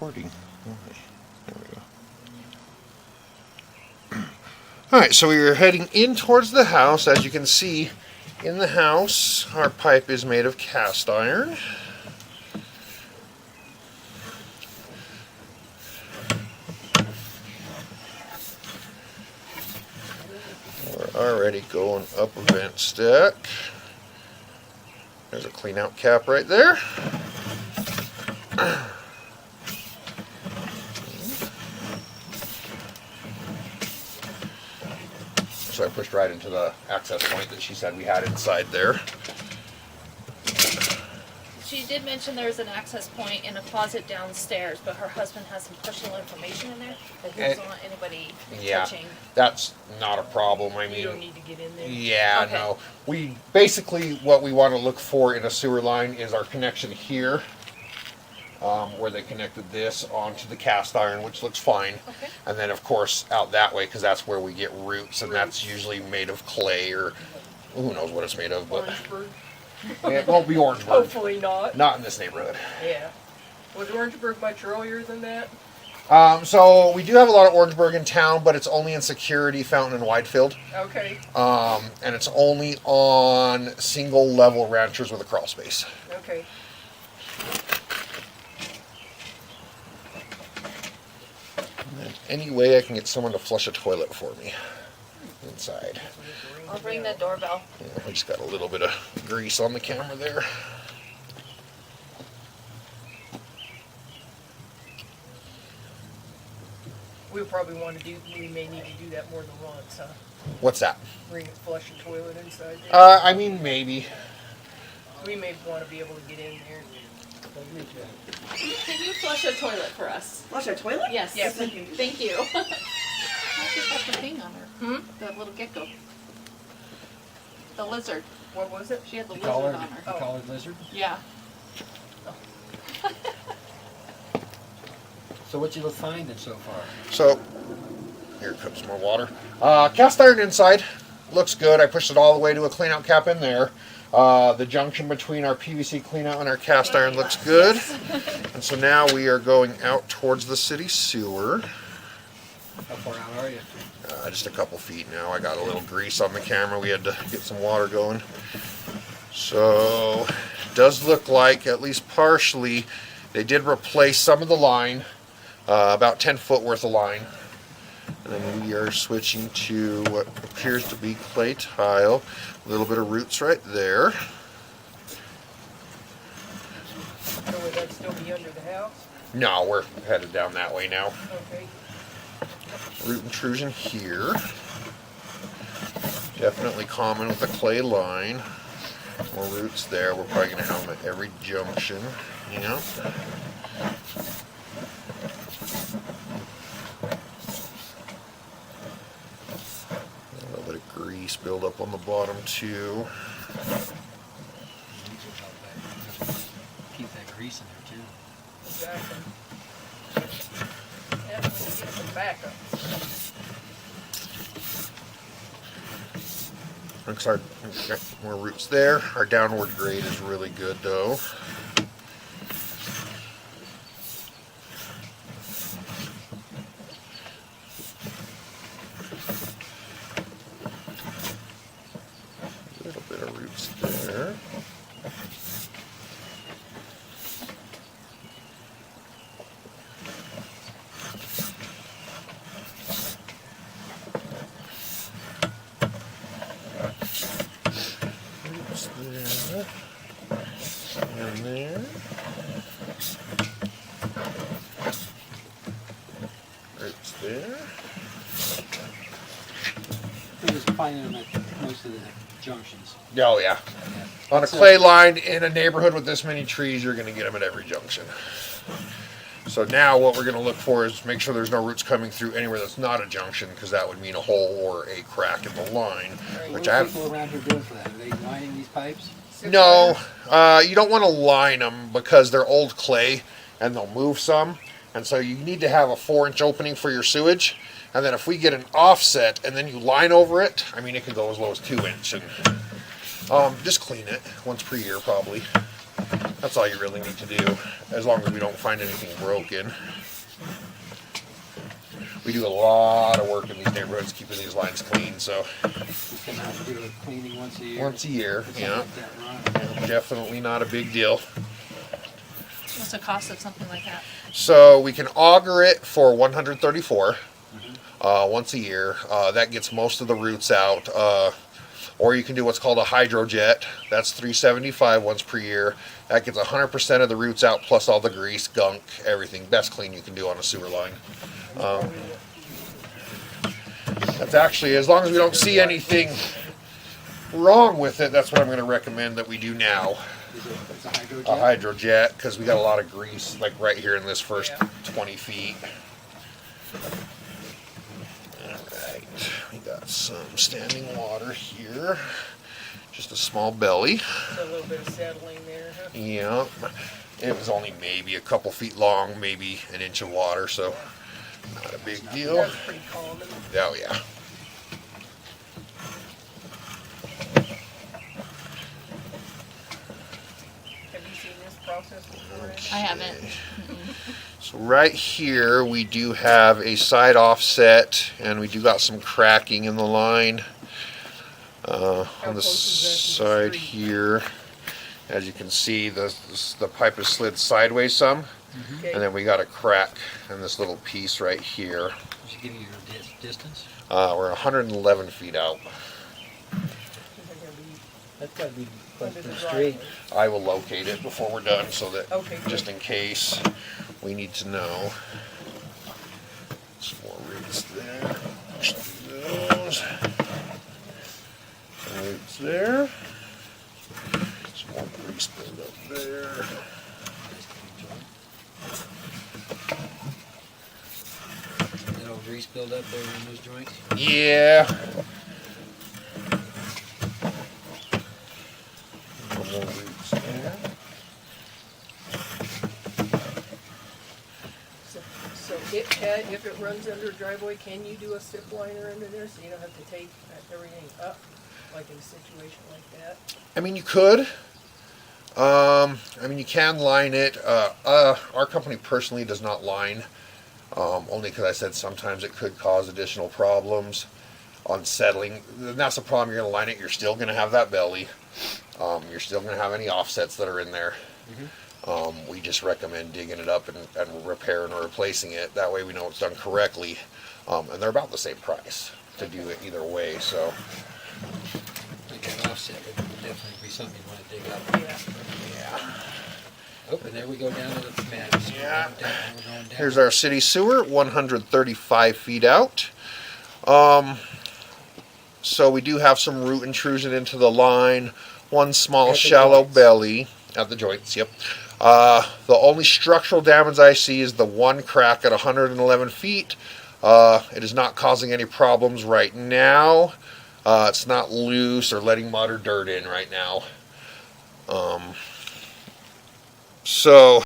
recording. There we go. Alright, so we are heading in towards the house. As you can see, in the house, our pipe is made of cast iron. We're already going up a vent stack. There's a clean out cap right there. So I pushed right into the access point that she said we had inside there. She did mention there's an access point in a closet downstairs, but her husband has some personal information in there that he doesn't want anybody touching. That's not a problem. I mean, you don't need to get in there. Yeah, Okay. no. We basically what we want to look for in a sewer line is our connection here, where they connected this onto the cast iron, which looks fine. Okay. And then of course out that way, because that's where we get roots, and that's usually made of clay or who knows what it's made of, but Orangeburg? it won't be Orangeburg. Hopefully not. Not in this neighborhood. Yeah. Was Orangeburg much earlier than that? So we do have a lot of Orangeburg in town, but it's only in Security, Fountain, and Widefield. Okay. And it's only on single level ranchers with a crawl space. Okay. Any way I can get someone to flush a toilet for me inside. I'll ring the doorbell. Yeah, I just got a little bit of grease on the camera there. We may need to do that more than once, huh? What's that? Flush a toilet inside there. I mean, maybe. We may want to be able to get in there. Can you flush a toilet for us? Flush a toilet? Yes. Yes. Thank you. She's got the thing on her. The little gecko. The lizard. What was it? She had the The lizard collared, on her. the collared lizard. Yeah. So what you finding so far? So, here comes more water. Cast iron inside. Looks good. I pushed it all the way to a clean out cap in there. The junction between our PVC clean out and our cast iron looks good. And so now we are going out towards the city sewer. How far out are you? Just a couple feet now. I got a little grease on the camera. We had to get some water going. So, it does look like, at least partially, they did replace some of the line. About 10 foot worth of line. And then we are switching to what appears to be clay tile. A little bit of roots right there. So would that still be under the house? No, we're headed down that way now. Okay. Root intrusion here. Definitely common with the clay line. More roots there. We're probably going to have them at every junction. You know? A little bit of grease build up on the bottom too. Keep that grease in there too. Exactly. Definitely get some backup. Looks like we've got more roots there. Our downward grade is really good though. A little bit of roots there. Roots there. And there. Roots there. We're just finding them at most of the junctions. Oh yeah. On a That's clay line in a neighborhood with this many trees, you're going to get them at every junction. So now what we're going to look for is make sure there's no roots coming through anywhere that's not a junction, because that would mean a hole or a crack in the line. What Which are I people around here doing for that? Are they lining these pipes? No, you don't want to line them because they're old clay and they'll move some. And so you need to have a 4-inch opening for your sewage. And then if we get an offset and then you line over it, I mean, it can go as low as 2 inch. And just clean it once per year probably. That's all you really need to do, as long as we don't find anything broken. We do a lot of work in these neighborhoods keeping these lines clean, so Just gonna have to do a cleaning once a year. once a year, Something yeah, like that, right? definitely not a big deal. What's the cost of something like that? So we can auger it for 134 once a year. That gets most of the roots out. Or you can do what's called a hydrojet. That's 375 once per year. That gets 100% of the roots out plus all the grease, gunk, everything. Best clean you can do on a sewer line. That's actually, as long as we don't see anything wrong with it, that's what I'm going to recommend that we do now. It's a hydrojet. A hydrojet, because we got a lot of grease like right here in this first 20 feet. Alright, we got some standing water here. Just a small belly. So a little bit of settling there, huh? Yeah. It was only maybe a couple feet long, maybe an inch of water, so not a big deal. That's pretty common. Oh yeah. Have you seen this process before? Ed? I haven't. So right here we do have a side offset, and we do got some cracking in the line on the close is that to the side street? here. As you can see, the pipe is slid sideways some, Okay. and then we got a crack in this little piece right here. Did you give you your distance? We're 111 feet out. That's gotta be close Under to the the street. driveway. I will locate it before we're done, so that Okay, good. just in case we need to know. Some more roots there. Those. Some roots there. Some more grease buildup there. Little grease buildup there in those joints. Yeah. Some more roots there. If it runs under a driveway, can you do a zip liner under there so you don't have to take everything up, like in a situation like that? I mean, you could. I mean, you can line it. Our company personally does not line, only because I said sometimes it could cause additional problems on settling. And that's the problem. You're going to line it. You're still going to have that belly. You're still going to have any offsets that are in there. We just recommend digging it up and repairing or replacing it. That way we know it's done correctly. And they're about the same price to do it either way. So, Like an offset would definitely be something you want to dig up. Yeah. yeah. Oh, and there we go down to the map. So Yeah. we're going down. Here's our city sewer, 135 feet out. So we do have some root intrusion into the line. One small At the shallow joints. belly at the joints. Yep. The only structural damage I see is the one crack at 111 feet. It is not causing any problems right now. It's not loose or letting mud or dirt in right now. So